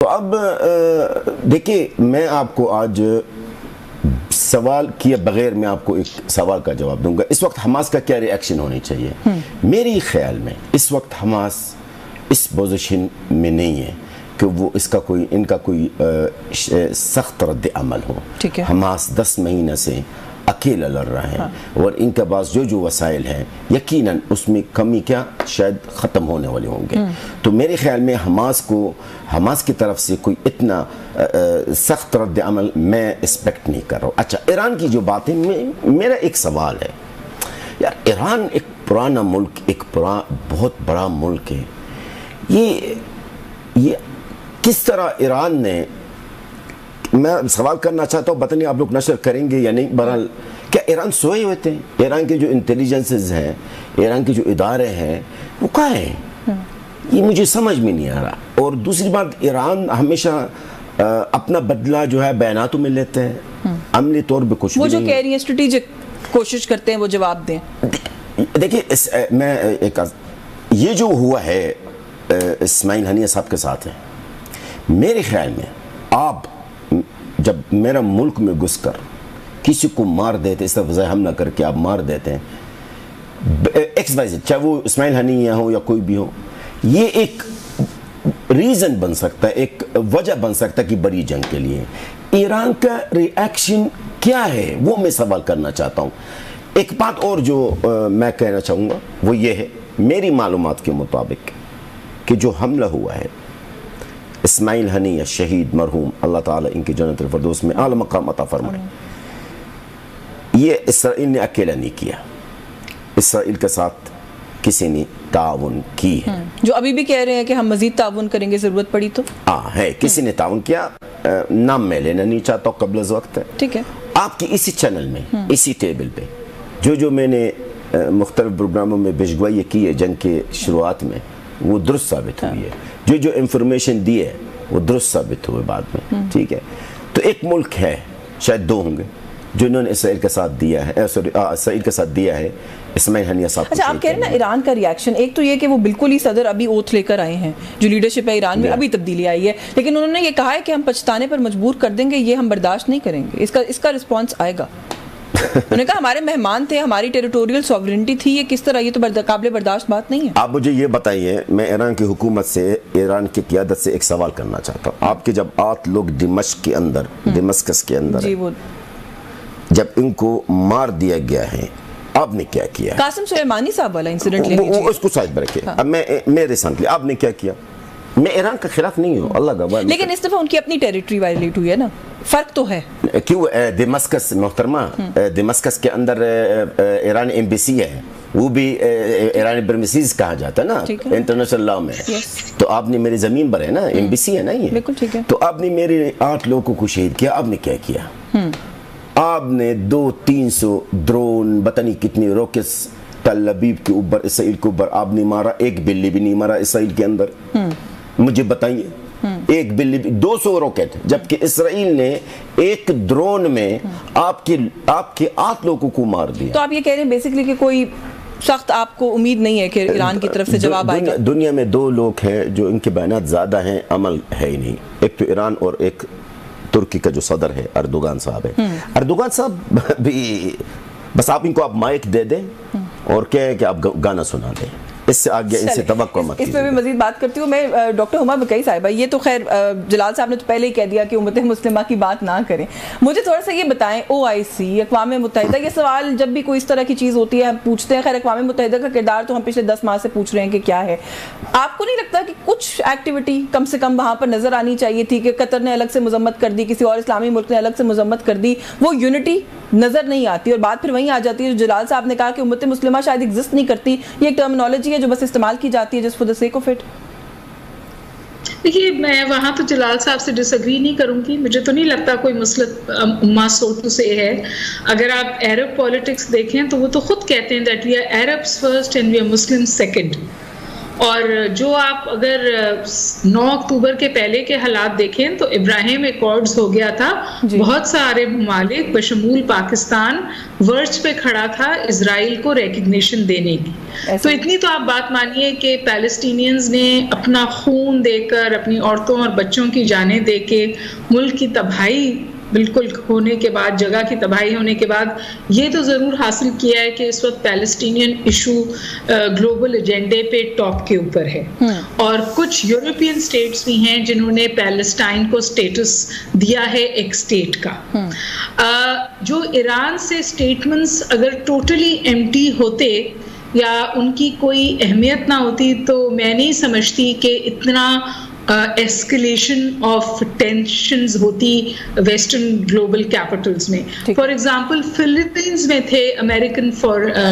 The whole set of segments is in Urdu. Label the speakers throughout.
Speaker 1: تو اب دیکھیے میں آپ کو آج سوال کیے بغیر میں آپ کو ایک سوال کا جواب دوں گا. اس وقت حماس کا کیا ری ایکشن ہونی چاہیے؟ میری خیال میں اس وقت حماس اس پوزیشن میں نہیں ہے کہ وہ ان کا کوئی سخت رد عمل ہو. حماس 10 مہینہ سے اکیلا لڑ رہا ہے اور ان کے پاس جو وسائل ہیں یقیناً اس میں کمی کیا شاید ختم ہونے والے ہوں گے. تو میرے خیال میں حماس کی طرف سے کوئی اتنا سخت رد عمل میں ایکسپیکٹ نہیں کر رہا ہوں. اچھا ایران کی جو بات ہے میرا ایک سوال ہے یار، ایران ایک پرانا ملک، ایک بہت بڑا ملک ہے. یہ کس طرح ایران نے، میں سوال کرنا چاہتا ہوں، پتہ نہیں آپ لوگ نشر کریں گے یا نہیں، بہرحال کیا ایران سوئے ہوتے ہیں؟ ایران کے جو انٹیلیجنسز ہیں، ایران کے جو ادارے ہیں وہ کہاں ہیں؟ یہ مجھے سمجھ میں نہیں آ رہا. اور دوسری بات، ایران ہمیشہ اپنا بدلہ جو ہے بیاناتوں میں لیتے ہیں، عملی طور پہ کچھ
Speaker 2: وہ جو کہہ رہی ہیں اسٹریٹجک کوشش کرتے ہیں وہ جواب دیں.
Speaker 1: دیکھیے میں یہ جو ہوا ہے اسماعیل ہنیہ صاحب کے ساتھ ہے، میرے خیال میں آپ جب میرا ملک میں گھس کر کسی کو مار دیتے، اس طرح فضائی حملہ کر کے آپ مار دیتے ہیں ایکس وائی زیڈ، چاہے وہ اسماعیل ہنیہ ہو یا کوئی بھی ہو، یہ ایک ریزن بن سکتا ہے، ایک وجہ بن سکتا ہے کہ بڑی جنگ کے لیے. ایران کا ری ایکشن کیا ہے وہ میں سوال کرنا چاہتا ہوں. ایک بات اور جو میں کہنا چاہوں گا وہ یہ ہے، میری معلومات کے مطابق کہ جو حملہ ہوا ہے اسماعیل ہنیہ شہید مرحوم، اللہ تعالیٰ ان کی جنت الفردوس میں اعلی مقام عطا فرمائے، یہ اسرائیل نے اکیلا نہیں کیا، اسرائیل کے ساتھ کسی نے تعاون کی ہے.
Speaker 2: جو ابھی بھی کہہ رہے ہیں کہ ہم مزید تعاون کریں گے ضرورت پڑی تو.
Speaker 1: ہے کسی نے تعاون کیا، نام میں لینا نہیں چاہتا ہوں قبل از وقت.
Speaker 2: ٹھیک ہے، آپ
Speaker 1: کی اسی چینل میں اسی ٹیبل پہ جو میں نے مختلف پروگراموں میں پیشگوئی کی ہے جنگ کے شروعات میں، وہ درست ثابت ہوئی ہے. جو انفارمیشن دی ہے وہ درست ثابت ہوئے بعد میں. ٹھیک ہے، تو ایک ملک ہے، شاید 2 ہوں گے، جو انہوں نے اسرائیل کے ساتھ دیا ہے، اسرائیل کے ساتھ دیا ہے اسماعیل ہنیہ صاحب.
Speaker 2: اچھا آپ کہہ رہے ہیں نا ایران کا ری ایکشن، ایک تو یہ کہ وہ بالکل ہی صدر ابھی اوتھ لے کر آئے ہیں، جو لیڈرشپ ہے ایران میں ابھی تبدیلی آئی ہے، لیکن انہوں نے یہ کہا ہے کہ ہم پچھتانے پر مجبور کر دیں گے، یہ ہم برداشت نہیں کریں گے. اس کا رسپانس آئے گا؟ انہوں نے کہا ہمارے مہمان تھے، ہماری ٹیریٹوریل سوورنٹی تھی، یہ کس طرح، یہ تو قابل برداشت بات نہیں ہے. آپ
Speaker 1: مجھے یہ بتائیے، میں ایران کی حکومت سے، ایران کی قیادت سے ایک سوال کرنا چاہتا ہوں. آپ کے جب لوگ دمشق کے اندر
Speaker 2: جی، وہ
Speaker 1: جب ان کو مار دیا گیا ہے، آپ نے کیا کیا؟
Speaker 2: قاسم سلیمانی صاحب والا انسیڈنٹ لے لیجیے،
Speaker 1: اس کو سائڈ پر رکھے. اب میں ریسنٹلی آپ نے کیا کیا؟ میں ایران کے خلاف نہیں ہوں، اللہ گواہ،
Speaker 2: لیکن اس دفعہ ان کی اپنی ٹیریٹری وائلیٹ ہوئی ہے نا، فرق تو ہے.
Speaker 1: کیوں؟ دمشق محترمہ، دمشق کے اندر ایران ایمبیسی ہے، وہ بھی ایران برمسیز کہا جاتا ہے نا انٹرنیشنل لا میں. تو آپ نے میری زمین پر ہے نا، ایمبیسی ہے نا یہ.
Speaker 2: بالکل ٹھیک ہے.
Speaker 1: تو آپ نے میرے 8 لوگوں کو شہید کیا، آپ نے کیا کیا؟ آپ نے 200-300 ڈرون، پتہ نہیں کتنی راکٹس تل ابیب کے اوپر، اسرائیل کے اوپر آپ نے مارا. ایک بلی بھی نہیں مارا اسرائیل کے اندر. مجھے بتائیے، ایک بلی بھی، 200 راکٹ، جبکہ اسرائیل نے ایک ڈرون میں آپ کے 8 لوگوں کو مار دیا. تو
Speaker 2: آپ یہ کہہ رہے ہیں بیسیکلی کہ کوئی سخت آپ کو امید نہیں ہے کہ ایران کی طرف سے جواب آئے گا؟
Speaker 1: دنیا میں 2 لوگ ہیں جو ان کے بیانات زیادہ ہیں، عمل ہے ہی نہیں. ایک تو ایران اور ایک ترکی کا جو صدر ہے اردوغان صاحب ہے. اردوغان صاحب بھی بس آپ ان کو آپ مائک دے دیں اور کہیں کہ آپ گانا سنا دیں، اس سے آگے ان سے توقع مت کیجیے.
Speaker 2: اس پہ بھی مزید بات کرتی ہوں میں. ڈاکٹر ہما بقائی صاحبہ، یہ تو خیر جلال صاحب نے تو پہلے ہی کہہ دیا کہ امت مسلمہ کی بات نہ کریں. مجھے تھوڑا سا یہ بتائیں، OIC، اقوام متحدہ، یہ سوال جب بھی کوئی اس طرح کی چیز ہوتی ہے ہم پوچھتے ہیں. خیر اقوام متحدہ کا کردار تو ہم پچھلے 10 ماہ سے پوچھ رہے ہیں کہ کیا ہے. آپ کو نہیں لگتا کہ کچھ ایکٹیویٹی کم سے کم وہاں پر نظر آنی چاہیے تھی کہ قطر نے الگ سے مذمت کر دی، کسی اور اسلامی ملک نے الگ سے مذمت کر دی، وہ یونٹی نظر نہیں آتی اور بات پھر وہیں آ جاتی ہے جو جلال صاحب نے کہا کہ امت مسلمہ شاید ایگزسٹ نہیں کرتی. یہ ایک ٹرمینالوجی ہے جو بس استعمال کی جاتی ہے جس for the sake of it.
Speaker 3: دیکھیے میں وہاں تو جلال صاحب سے ڈس ایگری نہیں کروں گی. مجھے تو نہیں لگتا کوئی مسلط امہ سوٹو سے ہے. اگر آپ عرب پالیٹکس دیکھیں تو وہ تو خود کہتے ہیں that we are Arabs first and we are Muslim second. اور جو آپ اگر 9 اکتوبر کے پہلے کے حالات دیکھیں تو ابراہیم ایکارڈز ہو گیا تھا, بہت سارے ممالک بشمول پاکستان ورچ پہ کھڑا تھا اسرائیل کو ریکگنیشن دینے کی. تو اتنی تو آپ بات مانیے کہ پیلسٹینینز نے اپنا خون دے کر, اپنی عورتوں اور بچوں کی جانیں دے کے, ملک کی تباہی بالکل ہونے کے بعد, جگہ کی تباہی ہونے کے بعد, یہ تو ضرور حاصل کیا ہے کہ اس وقت پیلسٹینین ایشو گلوبل ایجنڈے پہ ٹاپ کے اوپر ہے. اور کچھ یورپین اسٹیٹس بھی ہیں جنہوں نے پیلسٹائن کو اسٹیٹس دیا ہے ایک اسٹیٹ کا. جو ایران سے اسٹیٹمنٹس اگر ٹوٹلی ایمٹی ہوتے یا ان کی کوئی اہمیت نہ ہوتی تو میں نہیں سمجھتی کہ اتنا ایسکلیشن آف ٹینشنز ہوتی ویسٹرن گلوبل کیپٹلز میں. فار ایگزامپل فلپینز میں تھے امریکن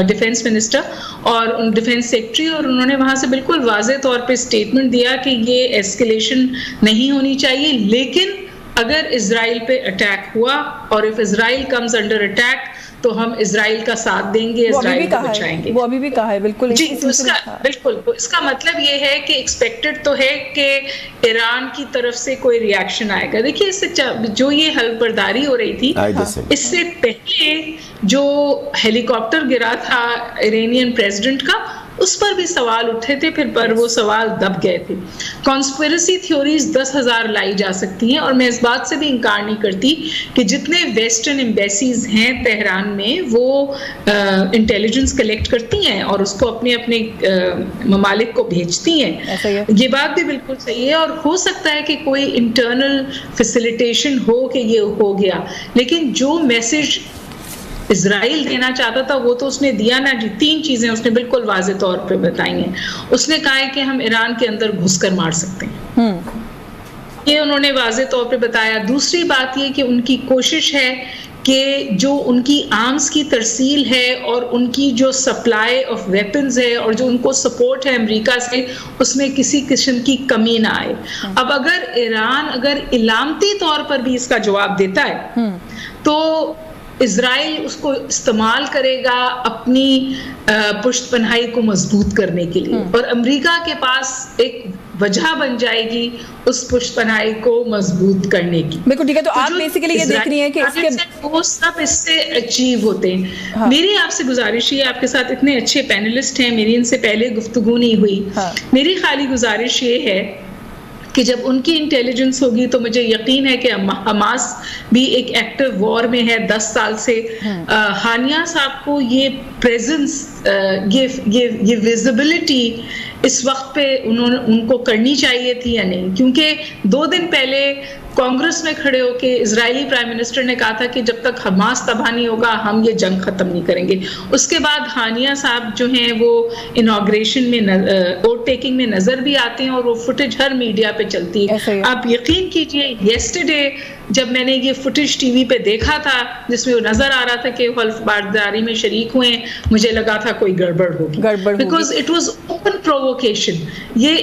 Speaker 3: ڈیفینس منسٹر اور ڈیفینس سیکرٹری, اور انہوں نے وہاں سے بالکل واضح طور پہ اسٹیٹمنٹ دیا کہ یہ ایسکلیشن نہیں ہونی چاہیے, لیکن اگر اسرائیل پہ اٹیک ہوا اور if Israel comes under attack تو ہم اسرائیل کا ساتھ دیں گے, اسرائیل کو بچائیں گے.
Speaker 2: وہ ابھی بھی کہا ہے بالکل.
Speaker 3: جی بالکل. اس کا مطلب یہ ہے کہ ایکسپیکٹڈ تو ہے کہ ایران کی طرف سے کوئی ریاکشن آئے گا. دیکھیے اس سے جو یہ حلف برداری ہو رہی تھی, اس سے پہلے جو ہیلی کاپٹر گرا تھا ایرانین پریزیڈنٹ کا, اس پر بھی سوال اٹھے تھے, پھر پر وہ سوال دب گئے تھے. کانسپیرسی تھیوریز 10,000 لائی جا سکتی ہیں, اور میں اس بات سے بھی انکار نہیں کرتی کہ جتنے ویسٹرن ایمبیسیز ہیں تہران میں وہ انٹیلیجنس کلیکٹ کرتی ہیں اور اس کو اپنے اپنے ممالک کو بھیجتی ہیں. یہ بات بھی بالکل صحیح ہے, اور ہو سکتا ہے کہ کوئی انٹرنل فیسیلیٹیشن ہو کہ یہ ہو گیا, لیکن جو میسج اسرائیل دینا چاہتا تھا وہ تو اس نے دیا نا جی. 3 چیزیں اس نے بالکل واضح طور پہ بتائی ہیں. اس نے کہا ہے کہ ہم ایران کے اندر گھس کر مار سکتے ہیں, یہ انہوں نے واضح طور پہ بتایا. دوسری بات یہ کہ ان کی کوشش ہے کہ جو ان کی آرمز کی ترسیل ہے اور ان کی جو سپلائی آف ویپنز ہے اور جو ان کو سپورٹ ہے امریکہ سے, اس میں کسی قسم کی کمی نہ آئے. اب اگر ایران اگر علامتی طور پر بھی اس کا جواب دیتا ہے تو اسرائیل اس کو استعمال کرے گا اپنی پشت پناہی کو مضبوط کرنے کے لیے, اور امریکہ کے پاس ایک وجہ بن جائے گی اس پشت پناہی کو مضبوط کرنے کی.
Speaker 2: بالکل ٹھیک ہے. تو آپ بیسیکلی یہ دیکھ رہی ہیں کہ اس کے
Speaker 3: وہ سب اس سے اچیو ہوتے ہیں. میری آپ سے گزارش یہ, آپ کے ساتھ اتنے اچھے پینلسٹ ہیں, میری ان سے پہلے گفتگو نہیں ہوئی, میری خالی گزارش یہ ہے کہ جب ان کی انٹیلیجنس ہوگی تو مجھے یقین ہے کہ حماس بھی ایک ایکٹیو وار میں ہے 10 سال سے. ہانیہ صاحب کو یہ پریزنس, یہ ویزیبلٹی اس وقت پہ ان کو کرنی چاہیے تھی یا نہیں, کیونکہ 2 دن پہلے کانگریس میں کھڑے ہو کے اسرائیلی پرائم منسٹر نے کہا تھا کہ جب تک حماس تباہ نہیں ہوگا ہم یہ جنگ ختم نہیں کریں گے. اس کے بعد ہانیہ صاحب جو ہیں وہ انوگریشن میں ووٹ ٹیکنگ میں نظر بھی آتے ہیں, اور وہ فوٹیج ہر میڈیا پہ چلتی ہے. آپ یقین کیجئے یسٹرڈے جب میں نے یہ فوٹیج ٹی وی پہ دیکھا تھا جس میں وہ نظر آ رہا تھا کہ حلف برداری میں شریک ہوئے, مجھے لگا تھا کوئی گڑبڑ ہوگی, because it was open provocation. یہ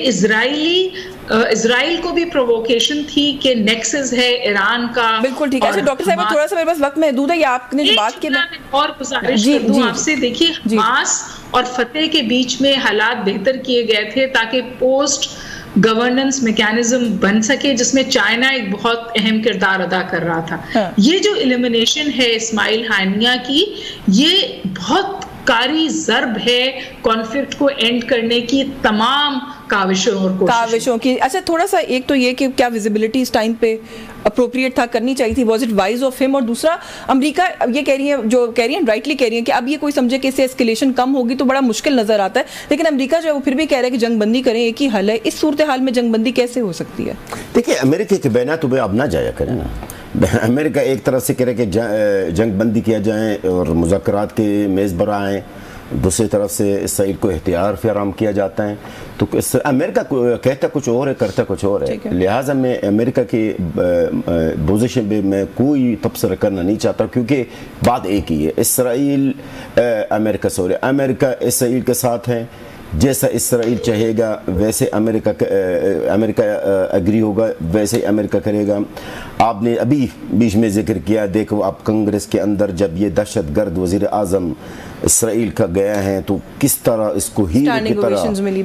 Speaker 3: اسرائیل کو بھی پرووکیشن تھی کہ نیکسس ہے ایران کا.
Speaker 2: بالکل ٹھیک ہے. ڈاکٹر صاحب تھوڑا سا میرے پاس وقت محدود ہے, یہ آپ نے جو بات کی
Speaker 3: اور گزارش کر دوں آپ سے, دیکھیے حماس اور فتح کے بیچ میں حالات بہتر کیے گئے تھے تاکہ پوسٹ گورننس میکینزم بن سکے جس میں چائنا ایک بہت اہم کردار ادا کر رہا تھا. یہ جو ایلیمنیشن ہے اسماعیل ہانیہ کی, یہ بہت کاری ضرب ہے کانفلکٹ کو اینڈ کرنے کی تمام کاوشوں کی. اچھا
Speaker 2: تھوڑا سا ایک تو یہ کہ کیا ویزیبلٹی اس ٹائم پہ اپروپریٹ تھا, کرنی چاہیے تھی, واز اٹ وائز آف ہم, اور دوسرا امریکہ یہ کہہ رہی ہیں رائٹلی کہہ رہی ہیں کہ اب یہ کوئی سمجھے کہ اس سے اسکیلیشن کم ہوگی تو بڑا مشکل نظر آتا ہے, لیکن امریکہ جو ہے وہ پھر بھی کہہ رہا ہے کہ جنگ بندی کریں, ایک ہی حل ہے. اس صورتحال میں جنگ بندی کیسے ہو سکتی ہے؟
Speaker 1: دیکھیے امریکہ کے بیانات پہ اب نہ جایا کریں نا. امریکہ ایک طرف سے کہہ رہے کہ جنگ بندی کیا جائیں اور مذاکرات کے میز پر آئیں, دوسری طرف سے اسرائیل کو اختیار فراہم کیا جاتا ہے, تو امریکہ کہتا کچھ اور ہے کرتا کچھ اور ہے. لہٰذا میں امریکہ کی پوزیشن پہ میں کوئی تبصرہ کرنا نہیں چاہتا, کیونکہ بات ایک ہی ہے, اسرائیل امریکہ سے, امریکہ اسرائیل کے ساتھ ہے, جیسا اسرائیل چاہے گا ویسے امریکہ اگری ہوگا, ویسے امریکہ کرے گا. آپ نے ابھی بیچ میں ذکر کیا, دیکھو آپ کانگریس کے اندر جب یہ دہشت گرد وزیر اعظم اسرائیل کا گیا ہے تو کس طرح اس کو ہیرو کی طرح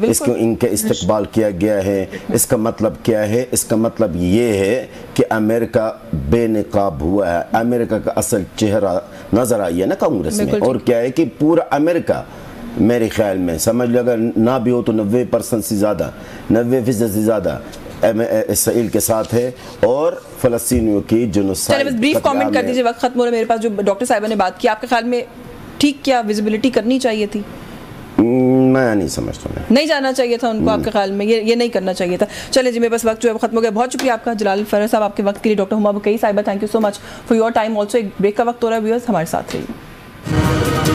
Speaker 1: اس کو ان کے استقبال کیا گیا ہے. اس کا مطلب کیا ہے؟ اس کا مطلب یہ ہے کہ امریکہ بے نقاب ہوا ہے. امریکہ کا اصل چہرہ نظر آئی ہے نا کانگریس میں. اور کیا ہے کہ پورا امریکہ میرے خیال میں سمجھ لے اگر نہ بھی ہو تو 90% سے زیادہ 90% سے زیادہ اسرائیل کے ساتھ ہے اور فلسطینیوں کی جنوسائیڈ.
Speaker 2: چلے بس بریف کامنٹ کر دیجئے، وقت ختم ہو رہا ہے میرے پاس. جو ڈاکٹر صاحبہ نے بات کی آپ کے خیال میں ٹھیک کیا ویزیبلٹی کرنی چاہیے تھی؟
Speaker 1: میں نہیں سمجھتا ہوں، نہیں
Speaker 2: جانا چاہیے تھا ان کو آپ کے خیال میں، یہ نہیں کرنا چاہیے تھا. چلے جی میرے پاس وقت جو ہے ختم ہو گیا. بہت شکریہ آپ کا جلال فرح صاحب آپ کے وقت کے لیے. ڈاکٹر ہما بکئی صاحبہ thank you so much for your time. Also ایک بریک کا وقت ہو رہا ہے ویورز، ہمارے ساتھ رہیے.